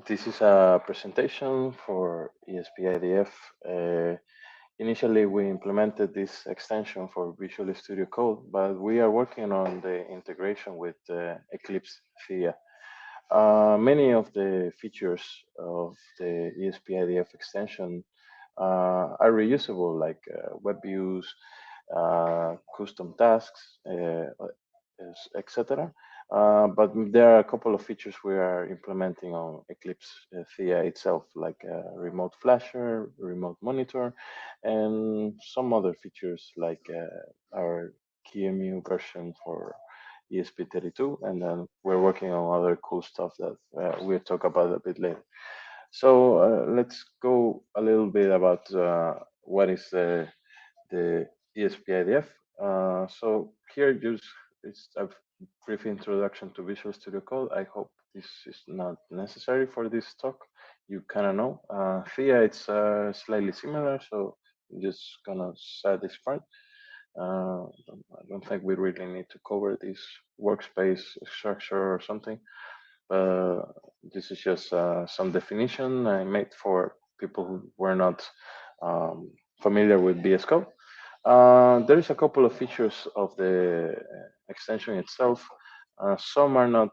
This is a presentation for ESP-IDF. Initially, we implemented this extension for Visual Studio Code, but we are working on the integration with Eclipse Theia. Many of the features of the ESP-IDF extension are reusable, like web views, custom tasks, etc. But there are a couple of features we are implementing on Eclipse Theia itself, like remote flasher, remote monitor, and some other features like our QEMU version for ESP32, and then we're working on other cool stuff that we'll talk about a bit later. So let's go a little bit about what is the ESP-IDF. So here just it's a brief introduction to Visual Studio Code. I hope this is not necessary for this talk. You kind of know. Theia, it's slightly similar, so I'm just gonna set this part. I don't think we really need to cover this workspace structure or something. This is just some definition I made for people who were not familiar with VS Code. There is a couple of features of the extension itself. Some are not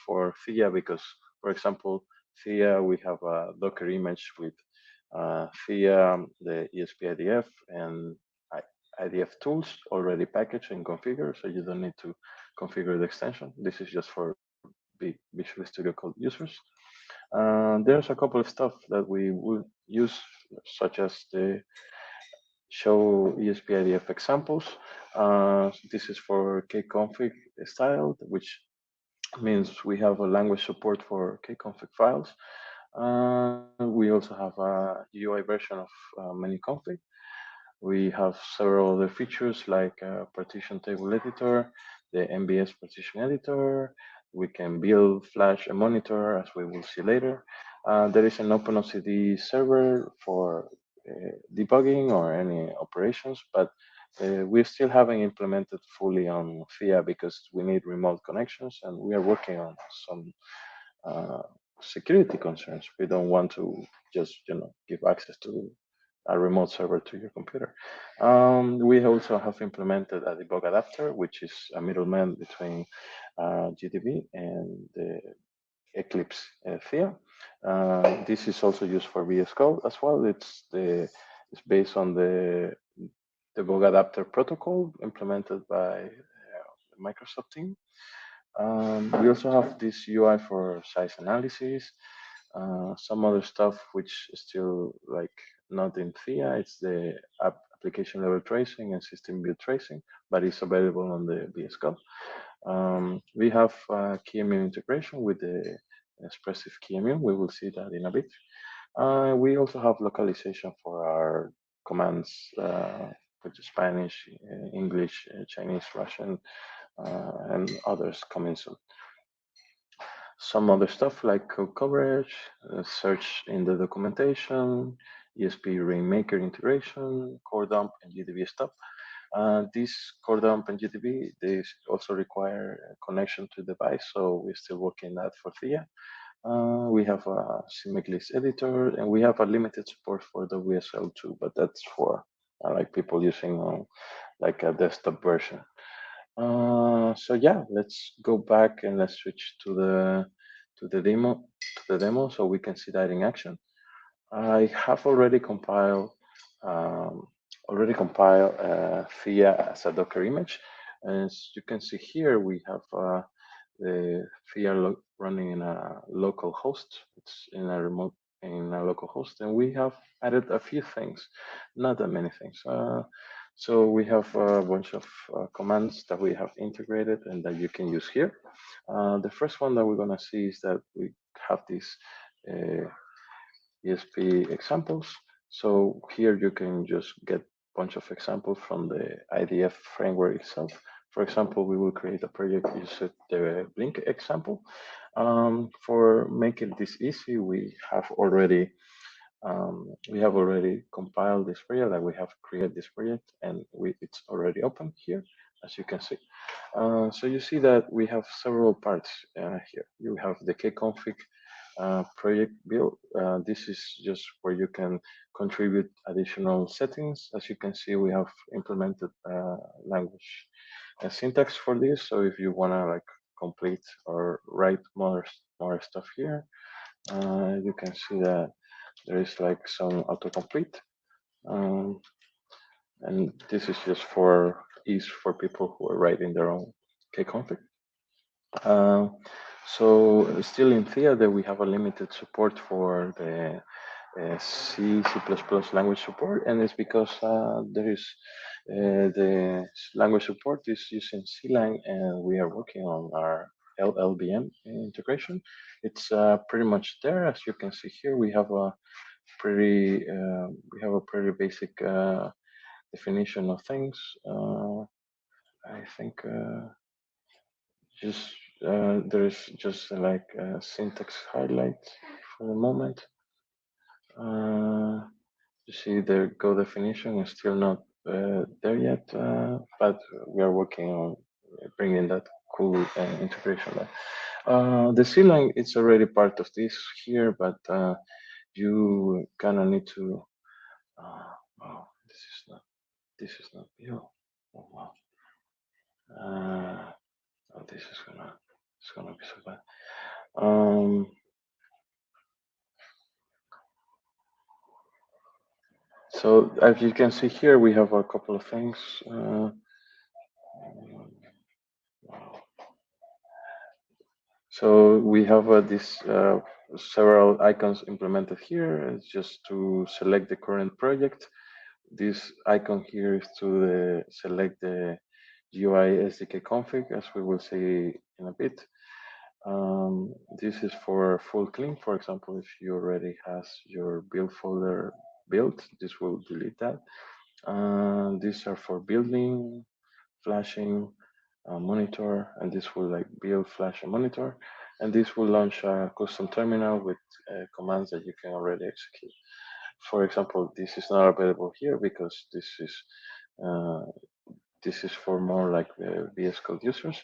for Theia because, for example, Theia, we have a Docker image with Theia, the ESP-IDF, and IDF tools already packaged and configured, so you don't need to configure the extension. This is just for Visual Studio Code users. There's a couple of stuff that we will use, such as the show ESP-IDF examples. This is for kconfig style, which means we have a language support for kconfig files. We also have a UI version of many-config. We have several other features like partition table editor, the MBS partition editor. We can build, flash, and monitor, as we will see later. There is an OpenOCD server for debugging or any operations, but we still haven't implemented fully on Theia because we need remote connections, and we are working on some security concerns. We don't want to just give access to a remote server to your computer. We also have implemented a debug adapter, which is a middleman between GDB and the Eclipse Theia. This is also used for VS Code as well. It's based on the debug adapter protocol implemented by the Microsoft team. We also have this UI for size analysis. Some other stuff which is still like not in Theia. It's the application level tracing and system view tracing, but it's available on the VS Code. We have QEMU integration with the expressive QEMU. We will see that in a bit. We also have localization for our commands, which is Spanish, English, Chinese, Russian, and others coming soon. Some other stuff like code coverage, search in the documentation, ESP Rainmaker integration, core dump, and Gdbstub. This core dump and GDB, they also require a connection to the device, so we're still working that for Theia. We have a CMake editor, and we have a limited support for the WSL2, but that's for like people using like a desktop version. So yeah, let's go back and let's switch to the demo so we can see that in action. I have already compiled Theia as a Docker image. As you can see here, we have the Theia running in a local host. It's in a local host, and we have added a few things, not that many things. So we have a bunch of commands that we have integrated and that you can use here. The first one that we're gonna see is that we have these ESP examples. So here you can just get a bunch of examples from the IDF framework itself. For example, we will create a project using the Blink example. For making this easy, we have already compiled this project, like we have created this project, and it's already open here, as you can see. So you see that we have several parts here. You have the kconfig project build. This is just where you can contribute additional settings. As you can see, we have implemented language syntax for this. So if you want to like complete or write more stuff here, you can see that there is like some autocomplete. And this is just for ease for people who are writing their own kconfig. So still in Theia that we have a limited support for the C, C++ language support, and it's because there is the language support is using CLang, and we are working on our LLVM integration. It's pretty much there, as you can see here. We have a pretty basic definition of things. I think just there's just like a syntax highlight for the moment. You see the Go definition is still not there yet, but we are working on bringing that cool integration there. The CLang, it's already part of this here, but you kind of need to. Wow, this is not Bill. Oh wow. Oh, this is gonna be so bad. So as you can see here, we have a couple of things. Wow. So we have this several icons implemented here. It's just to select the current project. This icon here is to select the GUI SDK config, as we will see in a bit. This is for full clean. For example, if you already has your build folder built, this will delete that. These are for building, flashing, monitor, and this will like build, flash, and monitor. And this will launch a custom terminal with commands that you can already execute. For example, this is not available here because this is for more like VS Code users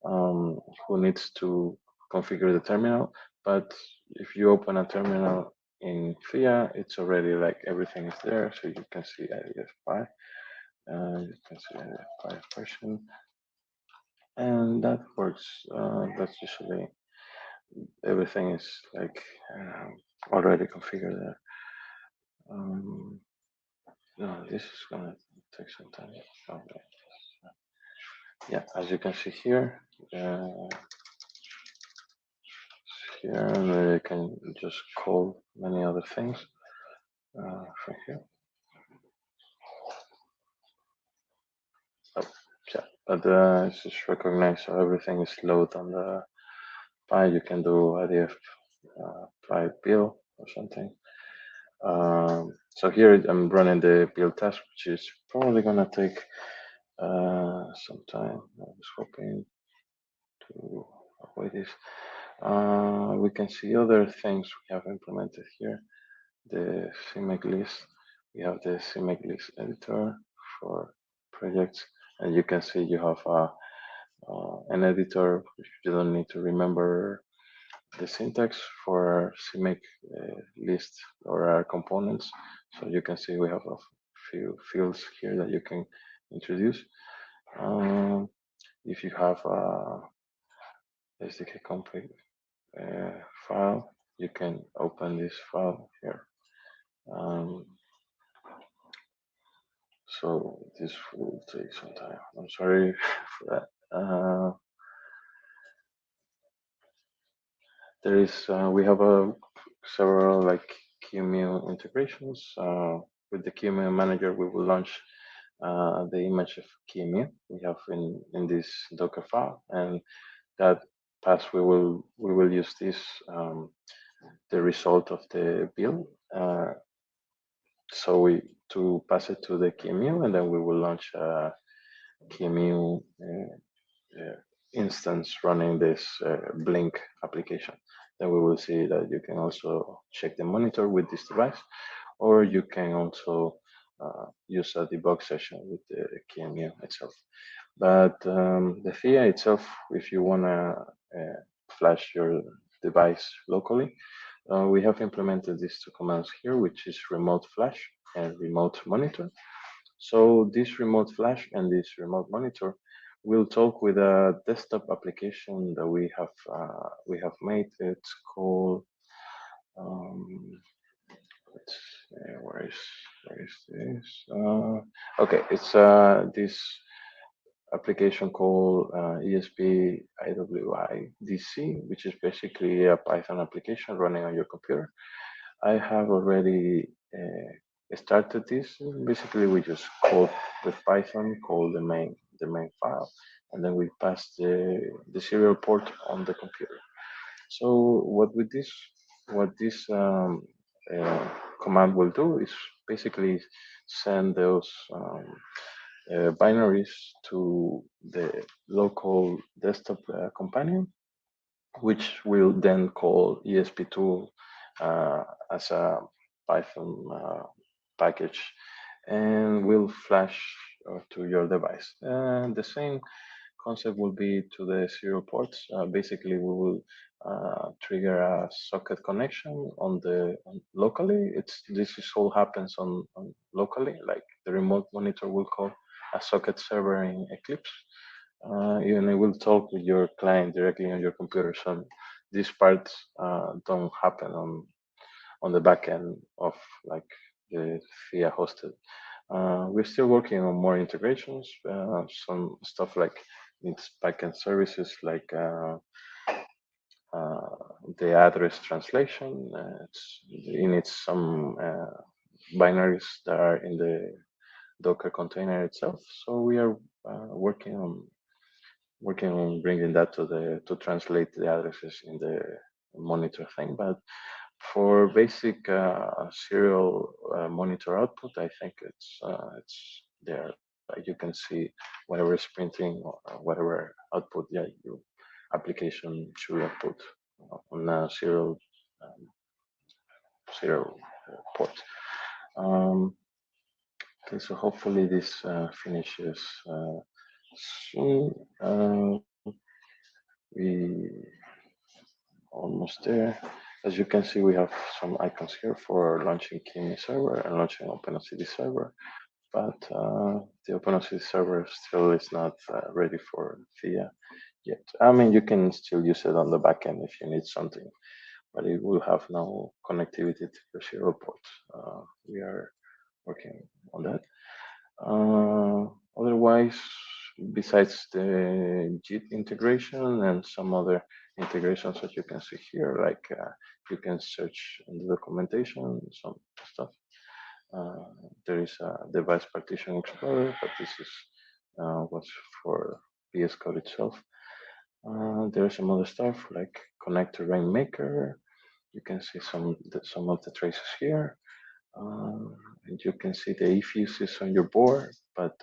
who needs to configure the terminal. But if you open a terminal in Theia, it's already like everything is there. So you can see IDF5, you can see IDF5 version, and that works. That's usually everything is like already configured there. No, this is gonna take some time. Okay. Yeah, as you can see here, you can just call many other things from here. Oh, yeah, but it's just recognized, so everything is loaded on the file. You can do IDF file build or something. So here I'm running the build task, which is probably gonna take some time. I was hoping to avoid this. We can see other things we have implemented here. The CMake list. We have the CMake list editor for projects, and you can see you have an editor. You don't need to remember the syntax for CMake list or our components. So you can see we have a few fields here that you can introduce. If you have a SDK config file, you can open this file here. So this will take some time. I'm sorry for that. There is we have several like QEMU integrations. With the QEMU manager, we will launch the image of QEMU we have in this Docker file, and that pass we will use this the result of the build. So to pass it to the QEMU, and then we will launch a QEMU instance running this Blink application. Then we will see that you can also check the monitor with this device, or you can also use a debug session with the QEMU itself. But the Theia itself, if you want to flash your device locally. We have implemented these two commands here, which is remote flash and remote monitor. So this remote flash and this remote monitor will talk with a desktop application that we have made. It's called where is this? Okay, it's this application called ESP-IDF, which is basically a Python application running on your computer. I have already started this. Basically, we just code with Python, call the main file, and then we pass the serial port on the computer. So what this command will do is basically send those binaries to the local desktop companion, which will then call ESP2 as a Python package, and will flash to your device. And the same concept will be to the serial ports. Basically, we will trigger a socket connection locally. This all happens on locally, like the remote monitor will call a socket server in Eclipse. And it will talk with your client directly on your computer. So these parts don't happen on the back end of like the Theia hosted. We're still working on more integrations, some stuff like its backend services, like the address translation. It needs some binaries that are in the Docker container itself. So we are working on bringing that to translate the addresses in the monitor thing. But for basic serial monitor output, I think it's there. Like you can see whatever is printing or whatever output, yeah, your application should output on a serial port. Okay, so hopefully this finishes soon. We almost there. As you can see, we have some icons here for launching Kimi server and launching OpenOCD server, but the OpenOCD server still is not ready for Theia yet. I mean, you can still use it on the backend if you need something, but it will have no connectivity to your serial port. We are working on that. Otherwise, besides the JIT integration and some other integrations that you can see here, like you can search in the documentation, some stuff. There is a device partition explorer, but this is what's for VS Code itself. There's some other stuff like connector rainmaker. You can see some of the traces here. And you can see the efuses on your board, but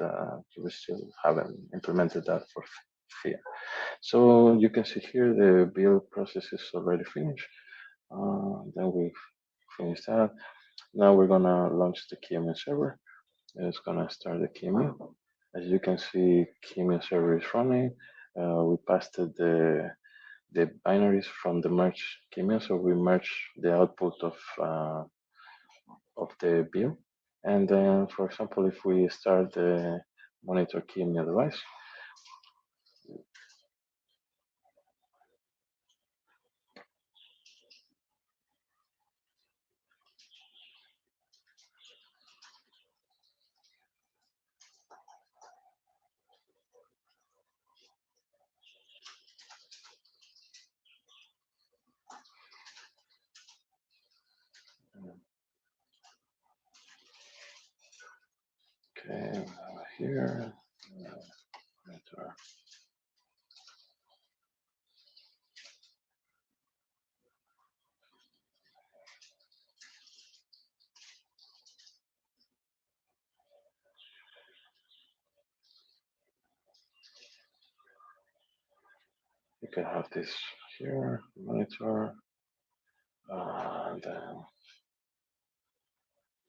you still haven't implemented that for Theia. So you can see here the build process is already finished. Then we've finished that. Now we're gonna launch the KMU server. It's gonna start the KMU. As you can see, KMU server is running. We passed the binaries from the merge KMU, so we merge the output of the view. And then, for example, if we start the monitor key in your device, okay, here, monitor. You can have this here, monitor, and then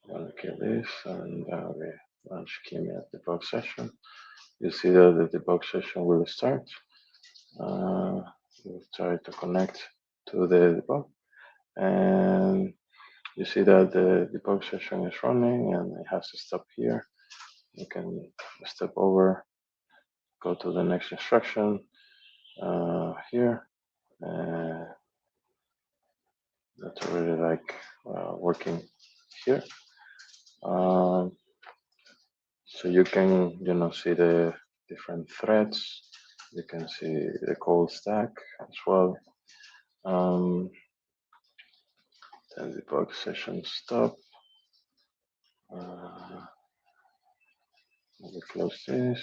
I'm gonna kill this, and we launch Kimi at debug session. You see that the debug session will start. We'll try to connect to the debug, and you see that the debug session is running and it has to stop here. You can step over, go to the next instruction here. That's already like working here. So you can, see the different threads. You can see the code stack as well. Then debug session stop. We close this,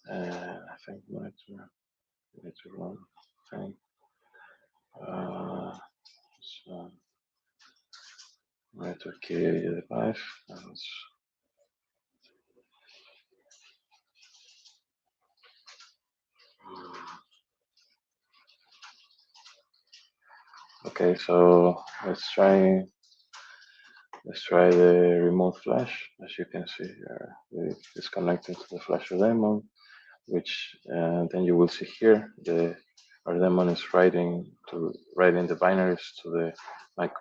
and I think we need to run thing. So to key the device. Okay, so let's try the remote flash. As you can see here, it's connected to the flasher daemon, which then you will see here our daemon is writing the binaries to my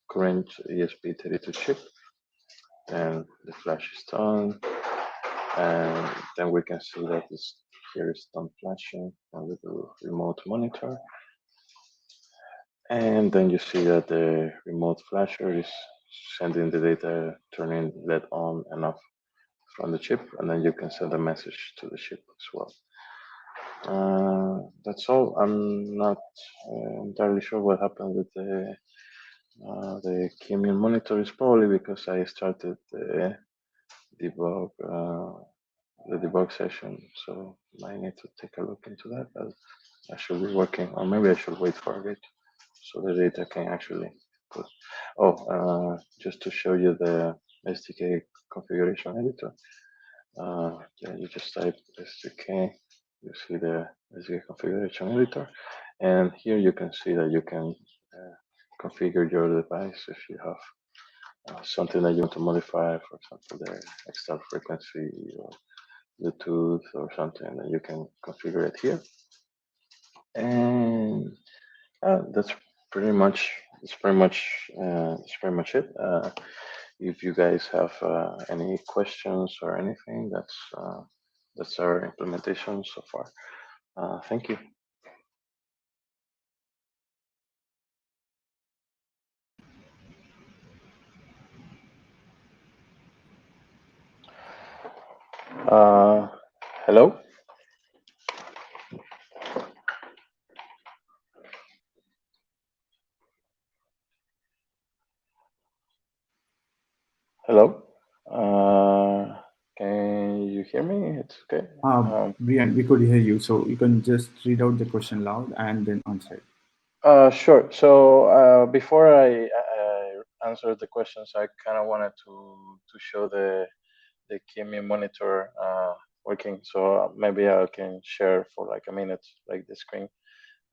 current ESP32 chip. Then the flash is done, and then we can see that here is done flashing, and we do remote monitor. And then you see that the remote flasher is sending the data, turning LED on and off from the chip, and then you can send a message to the chip as well. That's all. I'm not entirely sure what happened with the QEMU monitor. Is probably because I started the debug session, so I need to take a look into that. But I should be working, or maybe I should wait for a bit so the data can actually put. Just to show you the SDK configuration editor. Yeah, you just type SDK, you see the SDK configuration editor, and here you can see that you can configure your device if you have something that you want to modify, for example, the external frequency or Bluetooth or something, that you can configure it here. And that's pretty much it. If you guys have any questions or anything, that's our implementation so far. Thank you. Hello? Hello? Can you hear me? It's okay. Brian, we could hear you, so you can just read out the question loud and then answer it. Sure. So before I answer the questions, I kind of wanted to show the QEMU monitor working. So maybe I can share for like a minute, like the screen.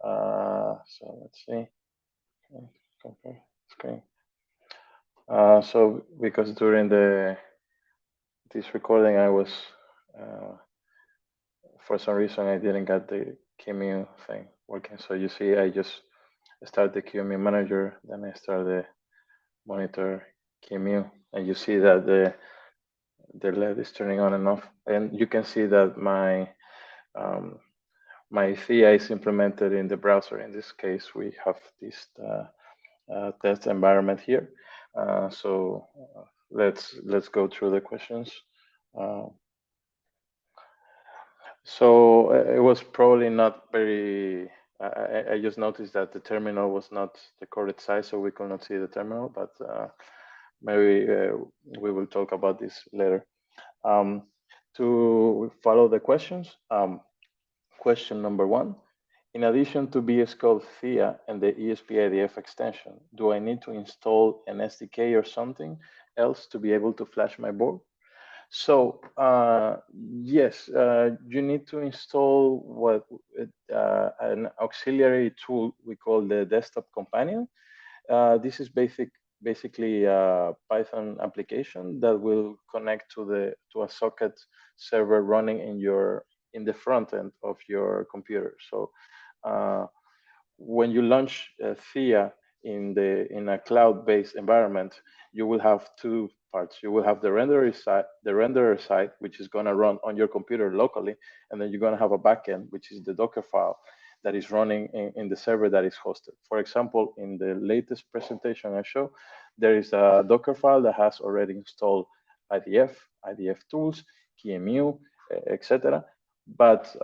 So let's see. Okay, compare screen. So because during this recording, I was for some reason I didn't get the QEMU thing working. So you see, I just start the QEMU manager, then I start the monitor QEMU, and you see that the LED is turning on and off, and you can see that my Theia is implemented in the browser. In this case, we have this test environment here. So let's go through the questions. So it was probably not very. I just noticed that the terminal was not the correct size, so we could not see the terminal. But maybe we will talk about this later. To follow the questions, question number 1. In addition to VS Code Theia and the ESP-IDF extension, do I need to install an SDK or something else to be able to flash my board? So yes, you need to install an auxiliary tool we call the desktop companion. This is basically a Python application that will connect to a socket server running in the front end of your computer. So when you launch Theia in a cloud-based environment, you will have two parts. You will have the renderer side, which is going to run on your computer locally, and then you're going to have a backend, which is the Docker file that is running in the server that is hosted. For example, in the latest presentation I show, there is a Docker file that has already installed IDF, IDF tools, QEMU, etc. But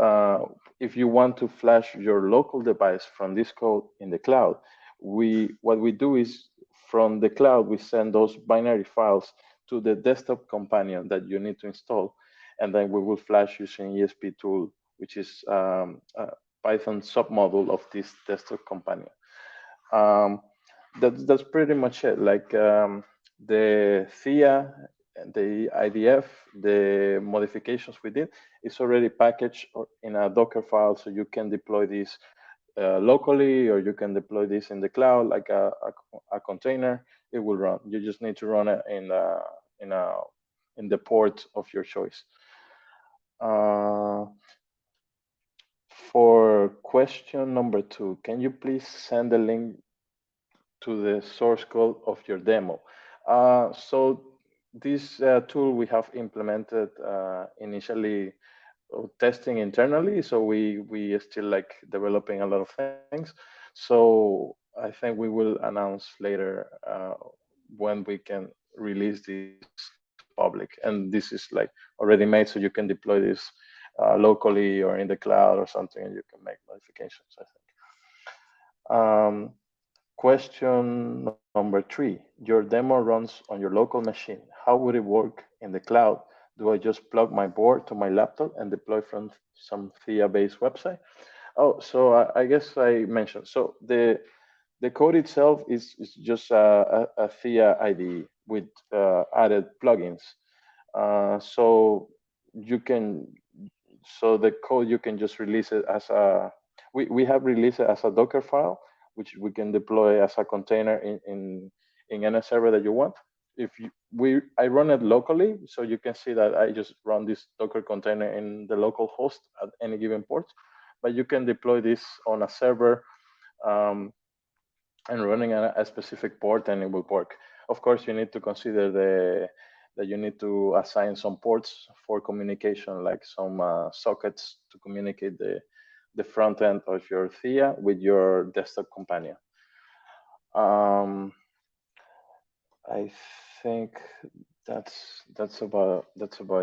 if you want to flash your local device from this code in the cloud, what we do is from the cloud, we send those binary files to the desktop companion that you need to install. And then we will flash using ESP tool, which is a Python submodule of this desktop companion. That's pretty much it. Like the Theia, the IDF, the modifications we did is already packaged in a Docker file, so you can deploy this locally, or you can deploy this in the cloud like a container. It will run. You just need to run it in the port of your choice. For question number 2, can you please send the link to the source code of your demo? So this tool we have implemented initially testing internally, so we are still like developing a lot of things. So I think we will announce later when we can release this to public, and this is like already made, so you can deploy this locally or in the cloud or something, and you can make modifications, I think. Question number 3, your demo runs on your local machine. How would it work in the cloud? Do I just plug my board to my laptop and deploy from some Theia-based website? Oh, so I guess I mentioned. So the code itself is just a Theia IDE with added plugins. So the code, you can just release it as a, we have released it as a Docker file, which we can deploy as a container in any server that you want. I run it locally, so you can see that I just run this Docker container in the local host at any given port. But you can deploy this on a server and running a specific port, and it will work. Of course, you need to consider that you need to assign some ports for communication, like some sockets to communicate the front end of your Theia with your desktop companion. I think that's about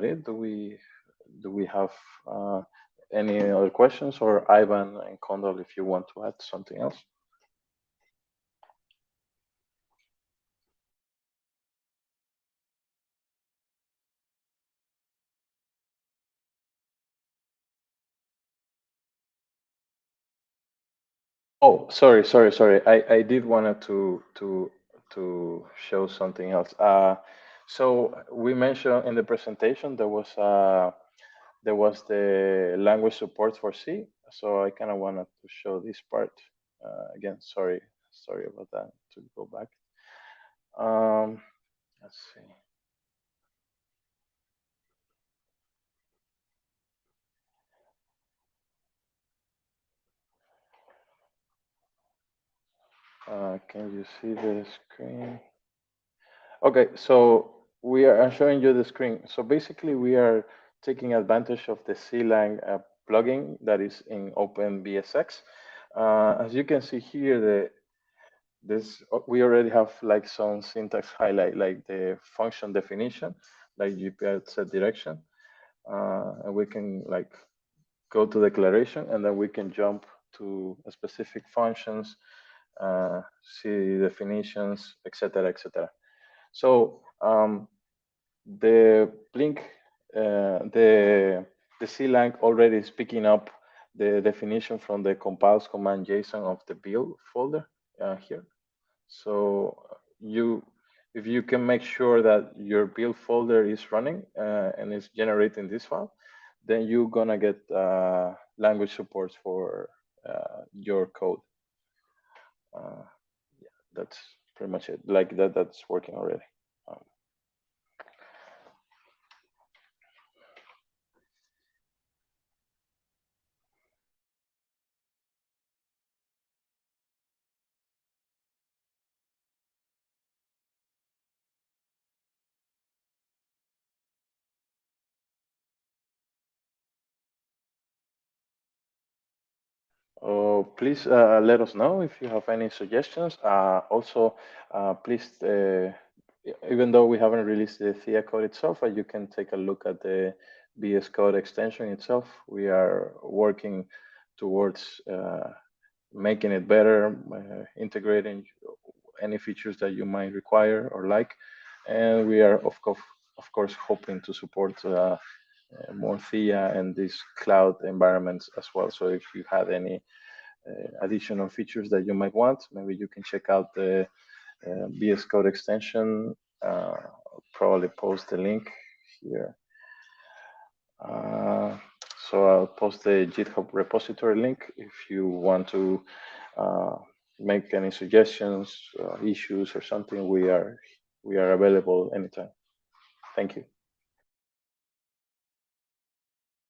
it. Do we have any other questions, or Ivan and Kondal, if you want to add something else? Oh, sorry. I did wanted to show something else. So we mentioned in the presentation there was the language support for C. So I kind of wanted to show this part again. Sorry about that. To go back. Let's see. Can you see the screen? Okay, so I'm showing you the screen. So basically, we are taking advantage of the CLang plugin that is in OpenBSX. As you can see here, we already have like some syntax highlight, like the function definition, like GPL set direction, and we can like go to declaration, and then we can jump to specific functions, see definitions, etc., etc. So the Blink, the CLang already is picking up the definition from the compiles command JSON of the build folder here. So if you can make sure that your build folder is running and is generating this file, then you're gonna get language support for your code. Yeah, that's pretty much it. Like that's working already. Please let us know if you have any suggestions. Also, please, even though we haven't released the Theia code itself, you can take a look at the VS Code extension itself. We are working towards making it better, integrating any features that you might require or like. And we are, of course, hoping to support more Theia and these cloud environments as well. So if you had any additional features that you might want, maybe you can check out the VS Code extension. I'll probably post the link here. So I'll post the GitHub repository link if you want to make any suggestions, issues, or something. We are available anytime. Thank you.